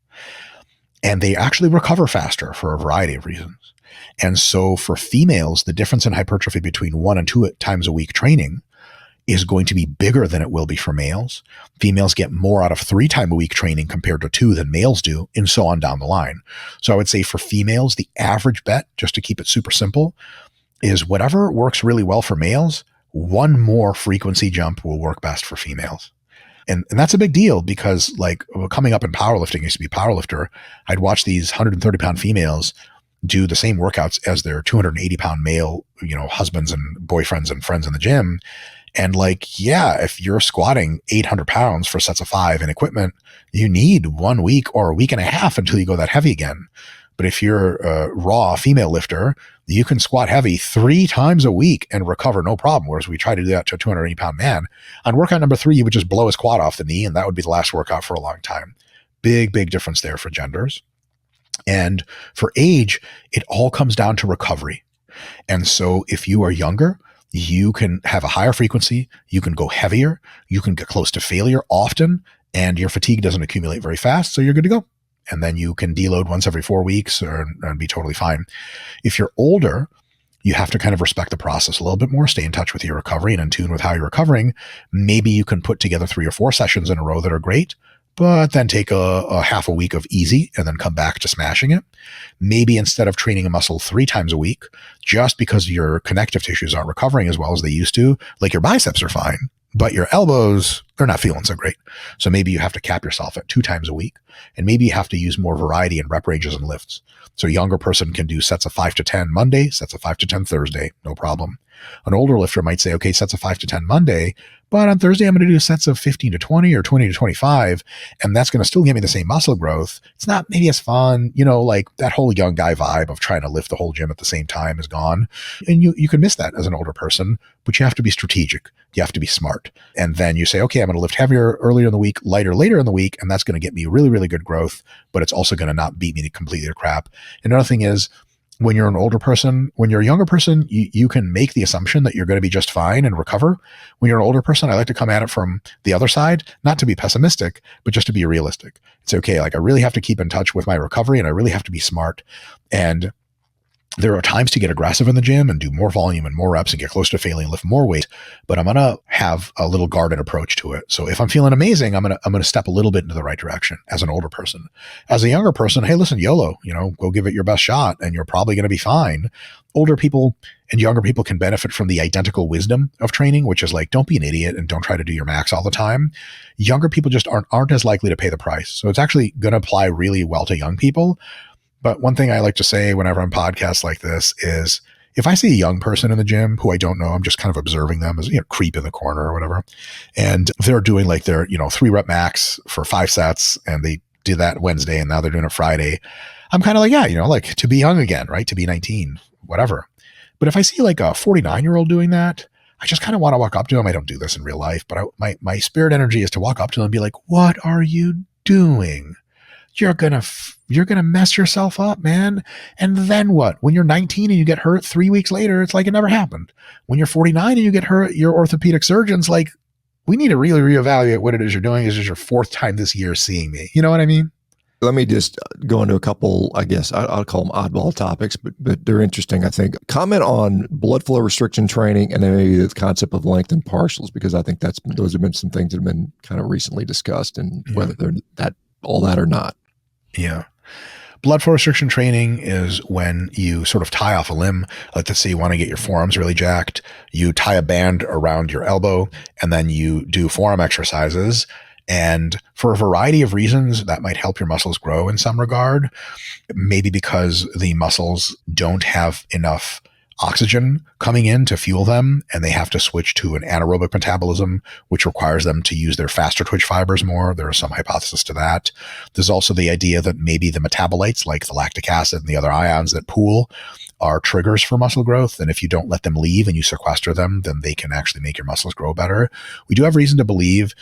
And they actually recover faster for a variety of reasons. And so for females, the difference in hypertrophy between 1 and 2 times a week training is going to be bigger than it will be for males. Females get more out of 3 times a week training compared to 2 than males do, and so on down the line. So I would say for females, the average bet, just to keep it super simple, is whatever works really well for males, one more frequency jump will work best for females. And that's a big deal because, like, coming up in powerlifting, I used to be a powerlifter. I'd watch these 130 pound females do the same workouts as their 280 pound male, husbands and boyfriends and friends in the gym. And like, yeah, if you're squatting 800 pounds for sets of 5 in equipment, you need 1 week or a week and a half until you go that heavy again. But if you're a raw female lifter, you can squat heavy 3 times a week and recover no problem. Whereas we try to do that to a 280 pound man. On workout number 3, you would just blow his quad off the knee, and that would be the last workout for a long time. Big, big difference there for genders. And for age, it all comes down to recovery. And so if you are younger, you can have a higher frequency, you can go heavier, you can get close to failure often, and your fatigue doesn't accumulate very fast, so you're good to go. And then you can deload once every 4 weeks and be totally fine. If you're older, you have to kind of respect the process a little bit more, stay in touch with your recovery and in tune with how you're recovering. Maybe you can put together 3 or 4 sessions in a row that are great, but then take a half a week of easy and then come back to smashing it. Maybe instead of training a muscle 3 times a week, just because your connective tissues aren't recovering as well as they used to, like your biceps are fine, but your elbows, they're not feeling so great. So maybe you have to cap yourself at 2 times a week, and maybe you have to use more variety in rep ranges and lifts. So a younger person can do sets of 5 to 10 Monday, sets of 5 to 10 Thursday, no problem. An older lifter might say, okay, sets of 5 to 10 Monday, but on Thursday, I'm going to do sets of 15 to 20 or 20 to 25, and that's going to still give me the same muscle growth. It's not maybe as fun, like that whole young guy vibe of trying to lift the whole gym at the same time is gone. And you can miss that as an older person, but you have to be strategic. You have to be smart. And then you say, okay, I'm going to lift heavier earlier in the week, lighter later in the week, and that's going to get me really, really good growth, but it's also going to not beat me completely to crap. Another thing is, when you're an older person, when you're a younger person, you can make the assumption that you're going to be just fine and recover. When you're an older person, I like to come at it from the other side, not to be pessimistic, but just to be realistic. It's okay. Like, I really have to keep in touch with my recovery, and I really have to be smart. And there are times to get aggressive in the gym and do more volume and more reps and get close to failing and lift more weight, but I'm going to have a little guarded approach to it. So if I'm feeling amazing, I'm going to step a little bit into the right direction as an older person. As a younger person, hey, listen, YOLO, go give it your best shot and you're probably going to be fine. Older people and younger people can benefit from the identical wisdom of training, which is like, don't be an idiot and don't try to do your max all the time. Younger people just aren't as likely to pay the price. So it's actually going to apply really well to young people. But one thing I like to say whenever I'm podcasts like this is, if I see a young person in the gym who I don't know, I'm just kind of observing them as, creep in the corner or whatever. And they're doing like their, 3 rep max for 5 sets, and they did that Wednesday and now they're doing it Friday. I'm kind of like, yeah, like to be young again, right? To be 19, whatever. But if I see like a 49-year-old doing that, I just kind of want to walk up to him. I don't do this in real life, but my spirit energy is to walk up to him and be like, what are you doing? You're going to mess yourself up, man. And then what? When you're 19 and you get hurt 3 weeks later, it's like it never happened. When you're 49 and you get hurt, your orthopedic surgeon's like, we need to really reevaluate what it is you're doing. This is your 4th time this year seeing me. You know what I mean? Let me just go into a couple, I guess I'll call them oddball topics, but they're interesting, I think. Comment on blood flow restriction training and then maybe the concept of length and partials, because I think those have been some things that have been kind of recently discussed, and whether they're all that or not. Yeah. Blood flow restriction training is when you sort of tie off a limb. Like, let's say you want to get your forearms really jacked. You tie a band around your elbow and then you do forearm exercises. And for a variety of reasons, that might help your muscles grow in some regard. Maybe because the muscles don't have enough oxygen coming in to fuel them, and they have to switch to an anaerobic metabolism, which requires them to use their faster twitch fibers more. There are some hypotheses to that. There's also the idea that maybe the metabolites, like the lactic acid and the other ions that pool, are triggers for muscle growth. And if you don't let them leave and you sequester them, then they can actually make your muscles grow better. We do have reason to believe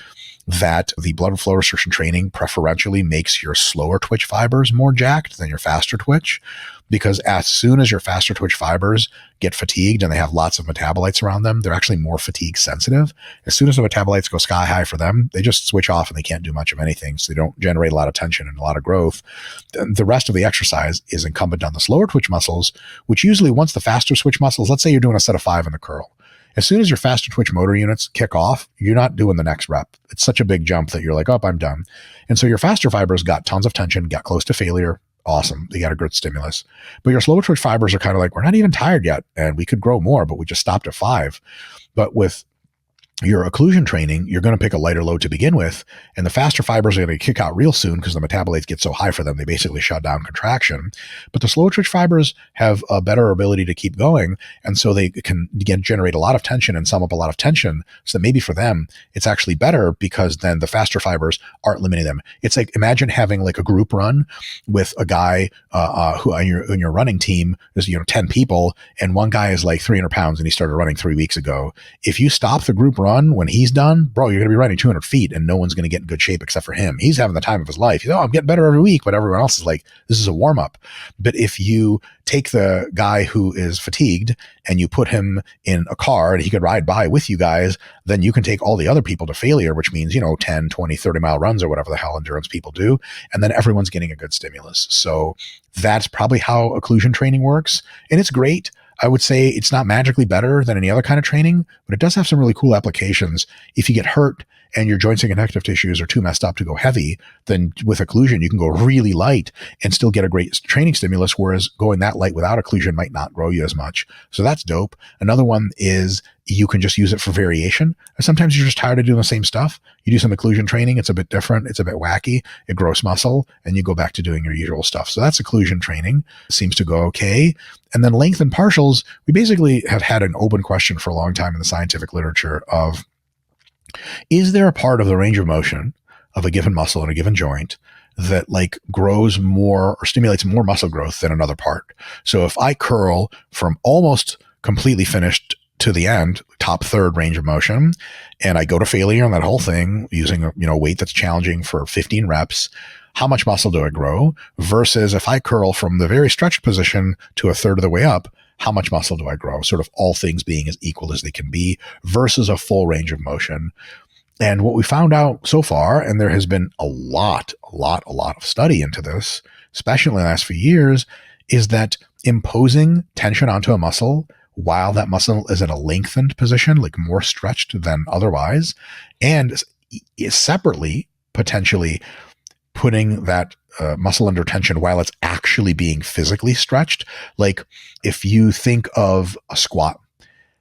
that the blood flow restriction training preferentially makes your slower twitch fibers more jacked than your faster twitch. Because as soon as your faster twitch fibers get fatigued and they have lots of metabolites around them, they're actually more fatigue sensitive. As soon as the metabolites go sky high for them, they just switch off and they can't do much of anything. So they don't generate a lot of tension and a lot of growth. The rest of the exercise is incumbent on the slower twitch muscles, which usually once the faster twitch muscles, let's say you're doing a set of 5 in the curl. As soon as your faster twitch motor units kick off, you're not doing the next rep. It's such a big jump that you're like, oh, I'm done. And so your faster fibers got tons of tension, got close to failure. Awesome. They got a good stimulus. But your slower twitch fibers are kind of like, we're not even tired yet and we could grow more, but we just stopped at 5. But with your occlusion training, you're going to pick a lighter load to begin with, and the faster fibers are going to kick out real soon because the metabolites get so high for them, they basically shut down contraction. But the slow twitch fibers have a better ability to keep going, and so they can again generate a lot of tension and sum up a lot of tension. So maybe for them, it's actually better because then the faster fibers aren't limiting them. It's like, imagine having like a group run with a guy who on your running team is 10 people, and one guy is like 300 pounds and he started running 3 weeks ago. If you stop the group run when he's done, bro, you're going to be running 200 feet and no one's going to get in good shape except for him. He's having the time of his life. He's, I'm getting better every week, but everyone else is like, this is a warm up. But if you take the guy who is fatigued and you put him in a car and he could ride by with you guys, then you can take all the other people to failure, which means, 10, 20, 30 mile runs or whatever the hell endurance people do. And then everyone's getting a good stimulus. So that's probably how occlusion training works. And it's great. I would say it's not magically better than any other kind of training, but it does have some really cool applications. If you get hurt and your joints and connective tissues are too messed up to go heavy, then with occlusion, you can go really light and still get a great training stimulus, whereas going that light without occlusion might not grow you as much. So that's dope. Another one is you can just use it for variation. Sometimes you're just tired of doing the same stuff. You do some occlusion training. It's a bit different. It's a bit wacky. It grows muscle and you go back to doing your usual stuff. So that's occlusion training. Seems to go okay. And then length and partials, we basically have had an open question for a long time in the scientific literature of, is there a part of the range of motion of a given muscle in a given joint that like grows more or stimulates more muscle growth than another part? So if I curl from almost completely finished to the end, top third range of motion, and I go to failure on that whole thing using a weight that's challenging for 15 reps, how much muscle do I grow? Versus if I curl from the very stretched position to a third of the way up, how much muscle do I grow? Sort of all things being as equal as they can be versus a full range of motion. And what we found out so far, and there has been a lot of study into this, especially in the last few years, is that imposing tension onto a muscle while that muscle is in a lengthened position, like more stretched than otherwise, and separately, potentially putting that muscle under tension while it's actually being physically stretched. Like if you think of a squat,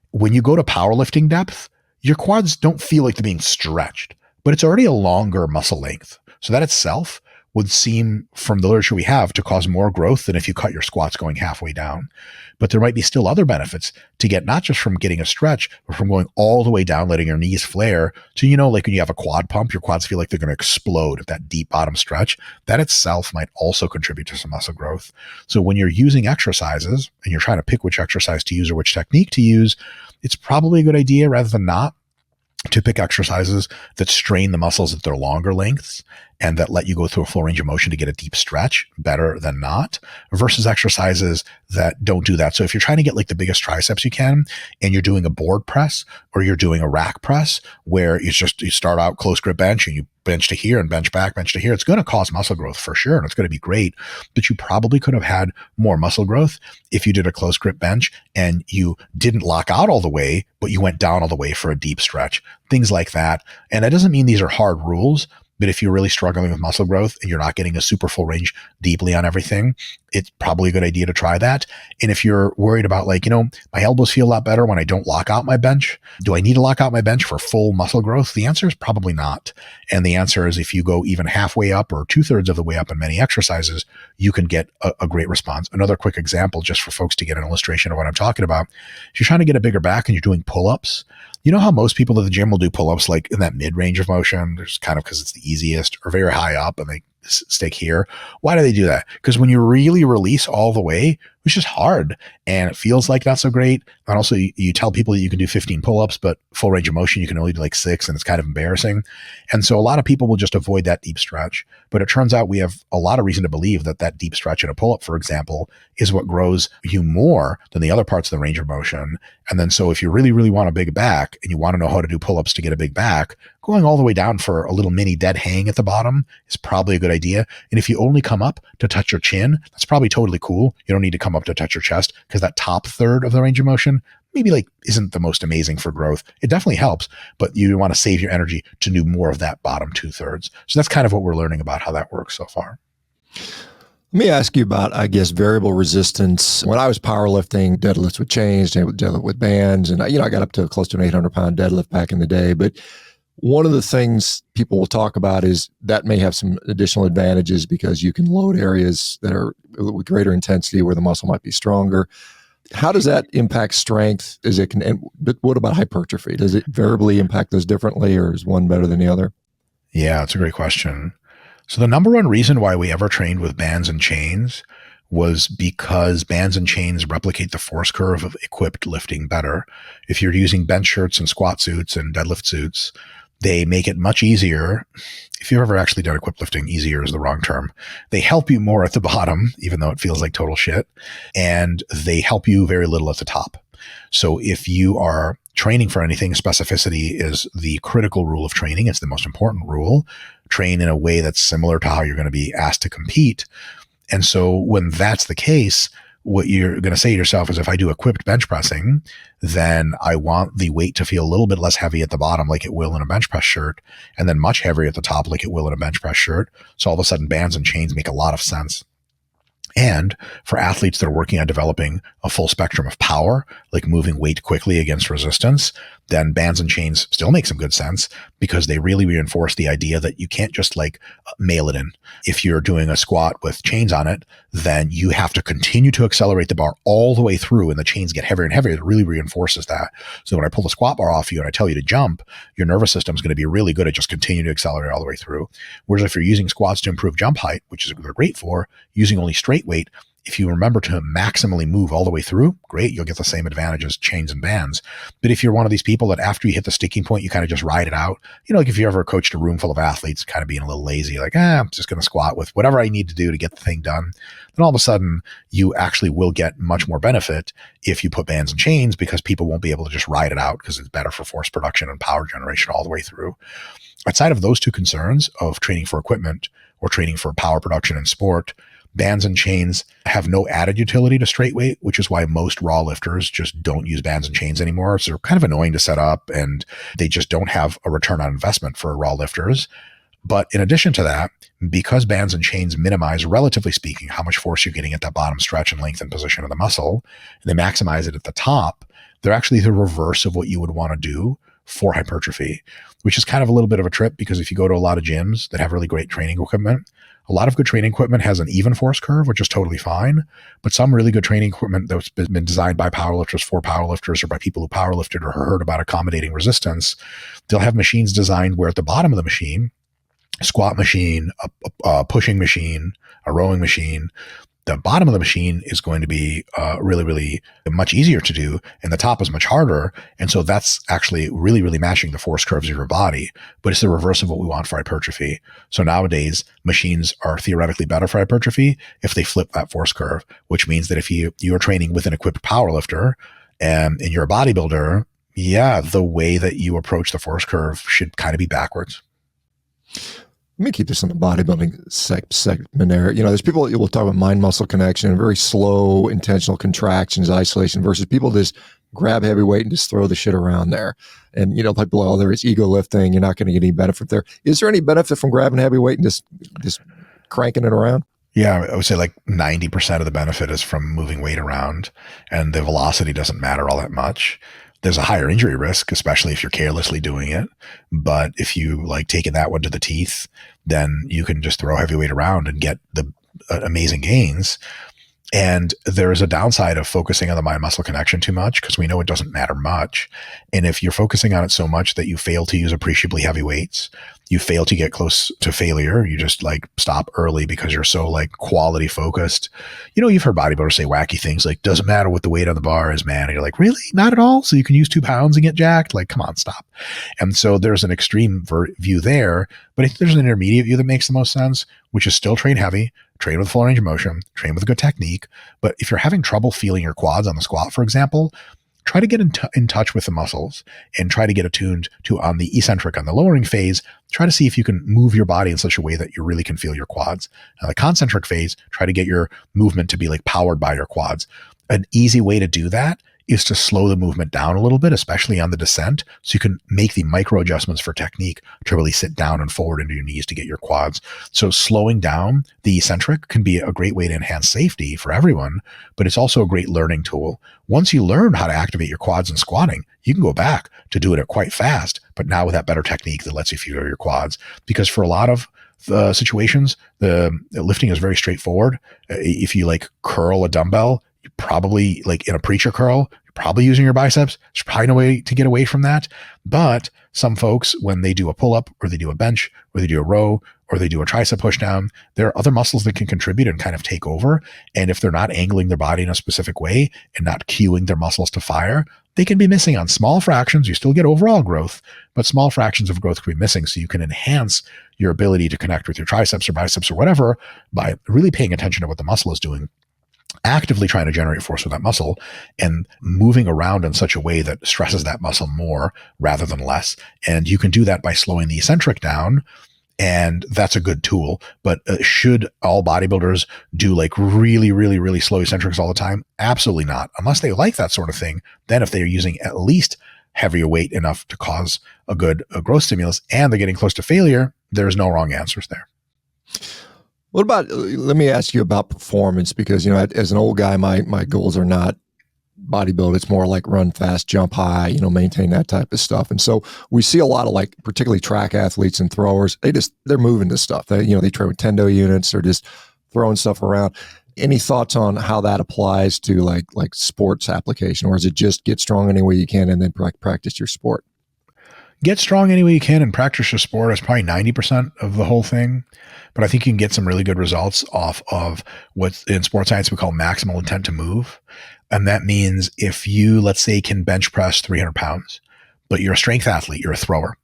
when you go to powerlifting depth, your quads don't feel like they're being stretched, but it's already a longer muscle length. So that itself would seem, from the literature we have, to cause more growth than if you cut your squats going halfway down. But there might be still other benefits to get, not just from getting a stretch, but from going all the way down, letting your knees flare. So, like when you have a quad pump, your quads feel like they're going to explode at that deep bottom stretch. That itself might also contribute to some muscle growth. So when you're using exercises and you're trying to pick which exercise to use or which technique to use, it's probably a good idea, rather than not, to pick exercises that strain the muscles at their longer lengths and that let you go through a full range of motion to get a deep stretch, better than not, versus exercises that don't do that. So if you're trying to get like the biggest triceps you can, and you're doing a board press or you're doing a rack press where you start out close grip bench and you bench to here and bench back, bench to here, it's going to cause muscle growth for sure. And it's going to be great, but you probably could have had more muscle growth if you did a close grip bench and you didn't lock out all the way, but you went down all the way for a deep stretch, things like that. And that doesn't mean these are hard rules, but if you're really struggling with muscle growth and you're not getting a super full range deeply on everything, it's probably a good idea to try that. And if you're worried about like, my elbows feel a lot better when I don't lock out my bench, do I need to lock out my bench for full muscle growth? The answer is probably not. And the answer is, if you go even halfway up or 2/3 of the way up in many exercises, you can get a great response. Another quick example, just for folks to get an illustration of what I'm talking about. If you're trying to get a bigger back and you're doing pull-ups, you know how most people at the gym will do pull-ups like in that mid-range of motion, just kind of because it's the easiest, or very high up, and they stick here. Why do they do that? Because when you really release all the way, it's just hard and it feels like not so great. And also you tell people that you can do 15 pull-ups, but full range of motion, you can only do like 6, and it's kind of embarrassing. And so a lot of people will just avoid that deep stretch, but it turns out we have a lot of reason to believe that that deep stretch in a pull-up, for example, is what grows you more than the other parts of the range of motion. And then so if you really, really want a big back and you want to know how to do pull-ups to get a big back, going all the way down for a little mini dead hang at the bottom is probably a good idea. And if you only come up to touch your chin, that's probably totally cool. You don't need to come up to touch your chest, because that top third of the range of motion maybe like isn't the most amazing for growth. It definitely helps, but you want to save your energy to do more of that bottom 2/3. So that's kind of what we're learning about how that works so far. Let me ask you about, I guess, variable resistance. When I was powerlifting, deadlifts with chains, deadlift with bands, and I got up to close to an 800-pound deadlift back in the day. But one of the things people will talk about is that may have some additional advantages because you can load areas that are with greater intensity where the muscle might be stronger. How does that impact strength? But what about hypertrophy? Does it variably impact those differently, or is one better than the other? Yeah, that's a great question. So the number one reason why we ever trained with bands and chains was because bands and chains replicate the force curve of equipped lifting better. If you're using bench shirts and squat suits and deadlift suits, they make it much easier. If you've ever actually done equipped lifting, easier is the wrong term. They help you more at the bottom, even though it feels like total shit, and they help you very little at the top. So if you are training for anything, specificity is the critical rule of training. It's the most important rule. Train in a way that's similar to how you're going to be asked to compete. And so when that's the case, what you're going to say to yourself is, if I do equipped bench pressing, then I want the weight to feel a little bit less heavy at the bottom, like it will in a bench press shirt, and then much heavier at the top, like it will in a bench press shirt. So all of a sudden, bands and chains make a lot of sense. And for athletes that are working on developing a full spectrum of power, like moving weight quickly against resistance, then bands and chains still make some good sense, because they really reinforce the idea that you can't just like mail it in. If you're doing a squat with chains on it, then you have to continue to accelerate the bar all the way through, and the chains get heavier and heavier. It really reinforces that. So when I pull the squat bar off you and I tell you to jump, your nervous system is going to be really good at just continuing to accelerate all the way through. Whereas if you're using squats to improve jump height, which is what they're great for, using only straight weight, if you remember to maximally move all the way through, great, you'll get the same advantage as chains and bands. But if you're one of these people that after you hit the sticking point, you kind of just ride it out, like if you ever coached a room full of athletes kind of being a little lazy, like, I'm just going to squat with whatever I need to do to get the thing done, then all of a sudden you actually will get much more benefit if you put bands and chains, because people won't be able to just ride it out, because it's better for force production and power generation all the way through. Outside of those two concerns of training for equipment or training for power production in sport, bands and chains have no added utility to straight weight, which is why most raw lifters just don't use bands and chains anymore. So they're kind of annoying to set up, and they just don't have a return on investment for raw lifters. But in addition to that, because bands and chains minimize, relatively speaking, how much force you're getting at that bottom stretch and length and position of the muscle, and they maximize it at the top, they're actually the reverse of what you would want to do for hypertrophy, which is kind of a little bit of a trip, because if you go to a lot of gyms that have really great training equipment, a lot of good training equipment has an even force curve, which is totally fine. But some really good training equipment that's been designed by powerlifters for powerlifters, or by people who powerlifted or heard about accommodating resistance, they'll have machines designed where at the bottom of the machine, a squat machine, a pushing machine, a rowing machine, the bottom of the machine is going to be really, really much easier to do, and the top is much harder. And so that's actually really, really matching the force curves of your body, but it's the reverse of what we want for hypertrophy. So nowadays, machines are theoretically better for hypertrophy if they flip that force curve, which means that if you're training with an equipped powerlifter and you're a bodybuilder, the way that you approach the force curve should kind of be backwards. Let me keep this on the bodybuilding segment there. There's people that will talk about mind-muscle connection and very slow, intentional contractions, isolation, versus people just grab heavy weight and just throw the shit around there. And, people, there is ego lifting. You're not going to get any benefit there. Is there any benefit from grabbing heavy weight and just cranking it around? Yeah, I would say like 90% of the benefit is from moving weight around, and the velocity doesn't matter all that much. There's a higher injury risk, especially if you're carelessly doing it. But if you like taking that one to the teeth, then you can just throw heavy weight around and get the amazing gains. And there is a downside of focusing on the mind-muscle connection too much, because we know it doesn't matter much. And if you're focusing on it so much that you fail to use appreciably heavy weights, you fail to get close to failure. You just like stop early because you're so like quality focused. You've heard bodybuilders say wacky things like, doesn't matter what the weight on the bar is, man. And you're like, really? Not at all? So you can use 2 pounds and get jacked? Like, come on, stop. And so there's an extreme view there, but I think there's an intermediate view that makes the most sense, which is still train heavy, train with full range of motion, train with a good technique. But if you're having trouble feeling your quads on the squat, for example, try to get in touch with the muscles and try to get attuned to on the eccentric, on the lowering phase, try to see if you can move your body in such a way that you really can feel your quads. Now the concentric phase, try to get your movement to be like powered by your quads. An easy way to do that is to slow the movement down a little bit, especially on the descent, so you can make the micro adjustments for technique to really sit down and forward into your knees to get your quads. So slowing down the eccentric can be a great way to enhance safety for everyone, but it's also a great learning tool. Once you learn how to activate your quads in squatting, you can go back to doing it quite fast, but now with that better technique that lets you feel your quads. Because for a lot of situations, the lifting is very straightforward. If you like curl a dumbbell, you probably like in a preacher curl, you're probably using your biceps. There's probably no way to get away from that. But some folks, when they do a pull-up or they do a bench or they do a row or they do a tricep push down, there are other muscles that can contribute and kind of take over. And if they're not angling their body in a specific way and not cueing their muscles to fire, they can be missing on small fractions. You still get overall growth, but small fractions of growth can be missing. So you can enhance your ability to connect with your triceps or biceps or whatever by really paying attention to what the muscle is doing, actively trying to generate force with that muscle and moving around in such a way that stresses that muscle more rather than less. And you can do that by slowing the eccentric down. And that's a good tool. But should all bodybuilders do like really, really, really slow eccentrics all the time? Absolutely not. Unless they like that sort of thing. Then if they're using at least heavier weight enough to cause a good growth stimulus and they're getting close to failure, there's no wrong answers there. What about, let me ask you about performance, because, as an old guy, my goals are not bodybuild. It's more like run fast, jump high, maintain that type of stuff. And so we see a lot of like, particularly track athletes and throwers, they're moving this stuff. They train with tendo units or just throwing stuff around. Any thoughts on how that applies to like sports application, or is it just get strong any way you can and then practice your sport? Get strong any way you can and practice your sport is probably 90% of the whole thing. But I think you can get some really good results off of what in sports science we call maximal intent to move. And that means if you, let's say, can bench press 300 pounds, but you're a strength athlete, you're a thrower.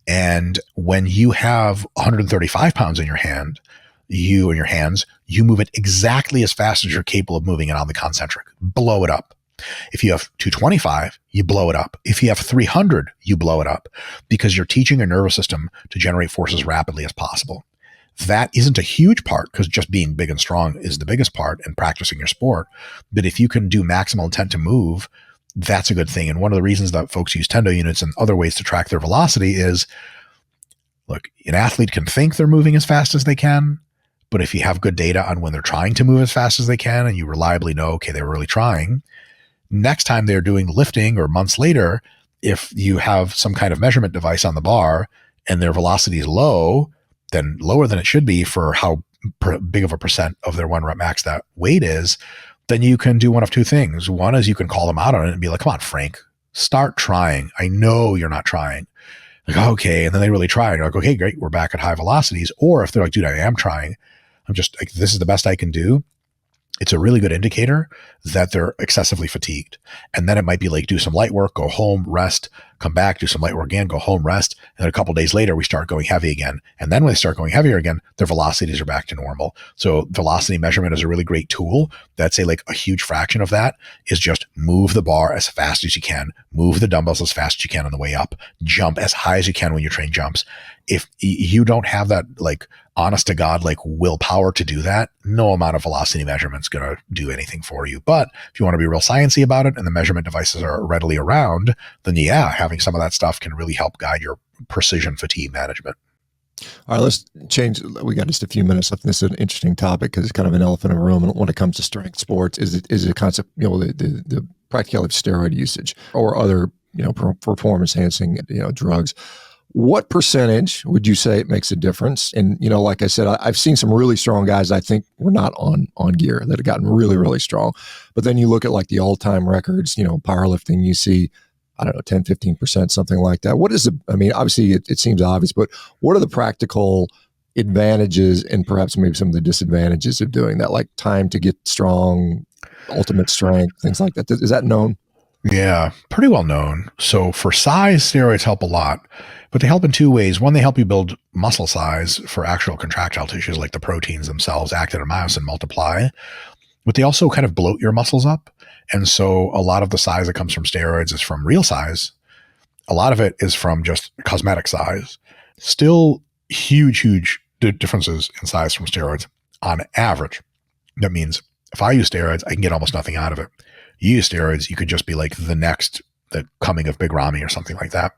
And when you have 135 pounds in your hands, you move it exactly as fast as you're capable of moving it on the concentric. Blow it up. If you have 225, you blow it up. If you have 300, you blow it up because you're teaching your nervous system to generate force as rapidly as possible. That isn't a huge part because just being big and strong is the biggest part and practicing your sport. But if you can do maximal intent to move, that's a good thing. And one of the reasons that folks use tendo units and other ways to track their velocity is, look, an athlete can think they're moving as fast as they can, but if you have good data on when they're trying to move as fast as they can and you reliably know, okay, they were really trying, next time they're doing lifting or months later, if you have some kind of measurement device on the bar and their velocity is low, then lower than it should be for how big of a percent of their 1 rep max that weight is, then you can do one of two things. One is you can call them out on it and be like, come on, Frank, start trying. I know you're not trying. Like, okay. And then they really try. And you're like, okay, great. We're back at high velocities. Or if they're like, dude, I am trying. I'm just like, this is the best I can do. It's a really good indicator that they're excessively fatigued. And then it might be like, do some light work, go home, rest, come back, do some light work again, go home, rest. And then a couple of days later, we start going heavy again. And then when they start going heavier again, their velocities are back to normal. So velocity measurement is a really great tool. That's a huge fraction of that is just move the bar as fast as you can, move the dumbbells as fast as you can on the way up, jump as high as you can when you train jumps. If you don't have that honest to God willpower to do that, no amount of velocity measurement is going to do anything for you. But if you want to be real sciencey about it and the measurement devices are readily around, then having some of that stuff can really help guide your precision fatigue management. All right, let's change. We got just a few minutes left. This is an interesting topic because it's kind of an elephant in the room. And when it comes to strength sports, is it a concept, the practicality of steroid usage or other, performance enhancing, drugs. What percentage would you say it makes a difference? And, like I said, I've seen some really strong guys I think were not on gear that have gotten really, really strong. But then you look at the all-time records, powerlifting, you see I don't know, 10, 15%, something like that. What is I mean, obviously it seems obvious, but what are the practical advantages and perhaps maybe some of the disadvantages of doing that, like time to get strong, ultimate strength, things like that? Is that known? Yeah, pretty well known. So for size, steroids help a lot, but they help in two ways. One, they help you build muscle size for actual contractile tissues, like the proteins themselves, actin and myosin multiply, but they also kind of bloat your muscles up. And so a lot of the size that comes from steroids is from real size. A lot of it is from just cosmetic size. Still huge differences in size from steroids on average. That means if I use steroids, I can get almost nothing out of it. You use steroids, you could just be like the coming of Big Ramy or something like that.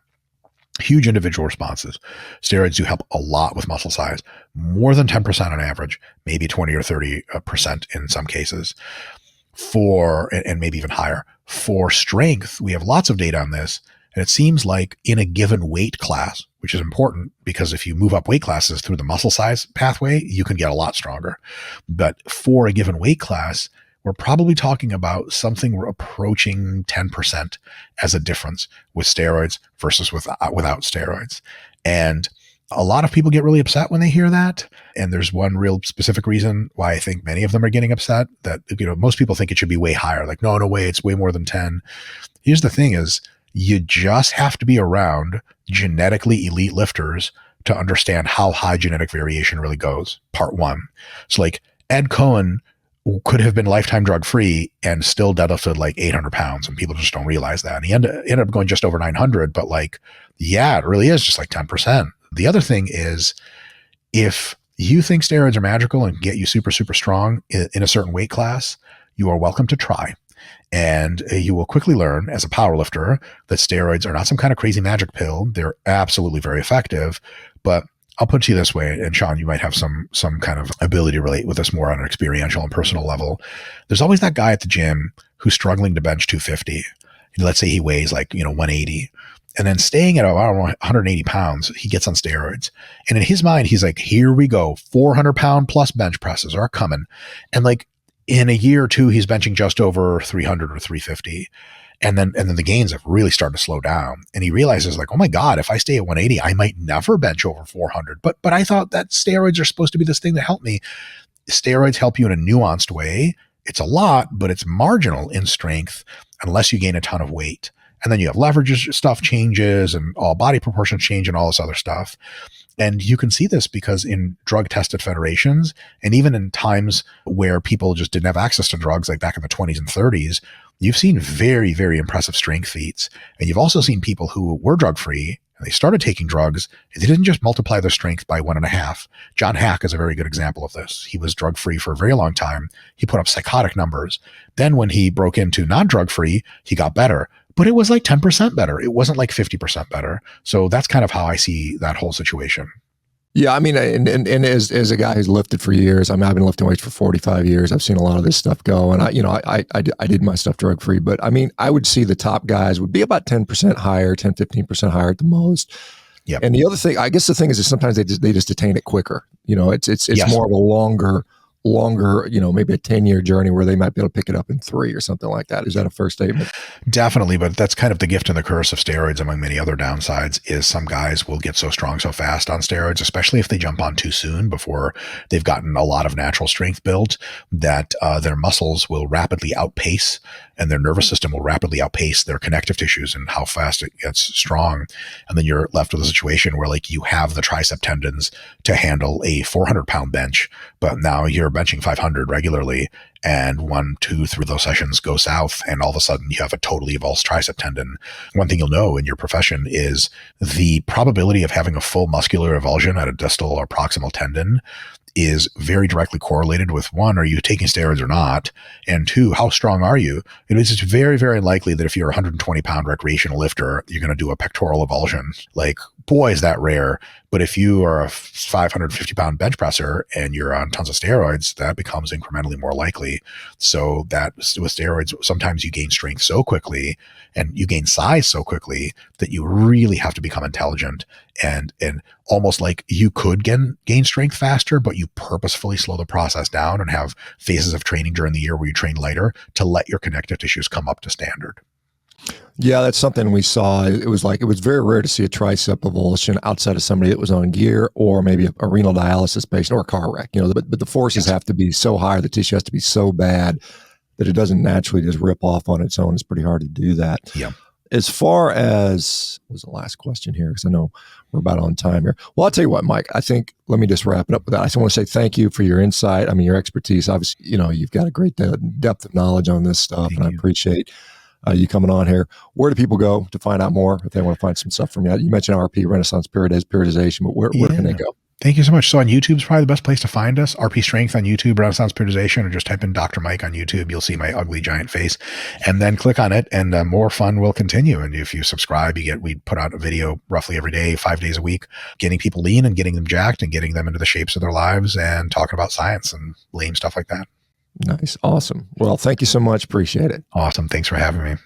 Huge individual responses. Steroids do help a lot with muscle size, more than 10% on average, maybe 20 or 30% in some cases, and maybe even higher. For strength, we have lots of data on this, and it seems like in a given weight class, which is important because if you move up weight classes through the muscle size pathway, you can get a lot stronger. But for a given weight class, we're probably talking about something approaching 10% as a difference with steroids versus without steroids. And a lot of people get really upset when they hear that. And there's one real specific reason why I think many of them are getting upset, that, most people think it should be way higher. Like, no way, it's way more than 10. Here's the thing is, you just have to be around genetically elite lifters to understand how high genetic variation really goes. Part one. So like Ed Cohen could have been lifetime drug free and still deadlifted like 800 pounds, and people just don't realize that. And he ended up going just over 900, but like, yeah, it really is just like 10%. The other thing is, if you think steroids are magical and get you super strong in a certain weight class, you are welcome to try. And you will quickly learn as a powerlifter that steroids are not some kind of crazy magic pill. They're absolutely very effective, but I'll put it to you this way, and Shawn, you might have some kind of ability to relate with this more on an experiential and personal level. There's always that guy at the gym who's struggling to bench 250. Let's say he weighs like, 180. And then staying at, 180 pounds, he gets on steroids. And in his mind, he's like, here we go. 400 pound plus bench presses are coming. And like in a year or two, he's benching just over 300 or 350. And then the gains have really started to slow down. And he realizes like, oh my God, if I stay at 180, I might never bench over 400. But I thought that steroids are supposed to be this thing that helped me. Steroids help you in a nuanced way. It's a lot, but it's marginal in strength unless you gain a ton of weight. And then you have leverage stuff changes and all body proportions change and all this other stuff. And you can see this because in drug tested federations, and even in times where people just didn't have access to drugs, like back in the 20s and 30s, you've seen very, very impressive strength feats. And you've also seen people who were drug free and they started taking drugs. They didn't just multiply their strength by 1.5. John Hack is a very good example of this. He was drug free for a very long time. He put up psychotic numbers. Then when he broke into non-drug free, he got better. But it was like 10% better. It wasn't like 50% better. So that's kind of how I see that whole situation. Yeah, I mean, and as a guy who's lifted for years, I mean, I've been lifting weights for 45 years. I've seen a lot of this stuff go, and I did my stuff drug free. But I mean, I would see the top guys would be about 10% higher, 10, 15% higher at the most. Yeah. And the other thing, I guess the thing is that sometimes they just attain it quicker. It's yes. More of a longer, maybe a 10-year journey where they might be able to pick it up in 3 or something like that. Is that a fair statement? Definitely, but that's kind of the gift and the curse of steroids, among many other downsides, is some guys will get so strong so fast on steroids, especially if they jump on too soon before they've gotten a lot of natural strength built, that their muscles will rapidly outpace and their nervous system will rapidly outpace their connective tissues and how fast it gets strong. And then you're left with a situation where like you have the tricep tendons to handle a 400-pound bench, but now you're benching 500 regularly, and 1, 2, 3 of those sessions go south, and all of a sudden you have a totally avulsed tricep tendon. One thing you'll know in your profession is the probability of having a full muscular avulsion at a distal or proximal tendon is very directly correlated with, 1, are you taking steroids or not? And 2, how strong are you? It is very, very likely that if you're a 120-pound recreational lifter, you're going to do a pectoral avulsion. Like, boy, is that rare. But if you are a 550-pound bench presser and you're on tons of steroids, that becomes incrementally more likely. So that with steroids, sometimes you gain strength so quickly and you gain size so quickly that you really have to become intelligent and almost like you could gain strength faster, but you purposefully slow the process down and have phases of training during the year where you train lighter to let your connective tissues come up to standard. Yeah, that's something we saw. It was very rare to see a tricep avulsion outside of somebody that was on gear or maybe a renal dialysis patient or a car wreck. But the forces have to be so high, the tissue has to be so bad that it doesn't naturally just rip off on its own. It's pretty hard to do that. Yeah. As far as, what was the last question here? Because I know we're about on time here. Well, I'll tell you what, Mike, I think, let me just wrap it up with that. I just want to say thank you for your insight. I mean, your expertise. Obviously, you've got a great depth of knowledge on this stuff, I appreciate you coming on here. Where do people go to find out more if they want to find some stuff from you? You mentioned RP, Renaissance Periodization, but where can they go? Thank you so much. So on YouTube is probably the best place to find us. RP Strength on YouTube, Renaissance Periodization, or just type in Dr. Mike on YouTube. You'll see my ugly giant face, and then click on it, and more fun will continue. And if you subscribe, we put out a video roughly every day, 5 days a week, getting people lean and getting them jacked and getting them into the shapes of their lives and talking about science and lame stuff like that. Nice. Awesome. Well, thank you so much. Appreciate it. Awesome. Thanks for having me.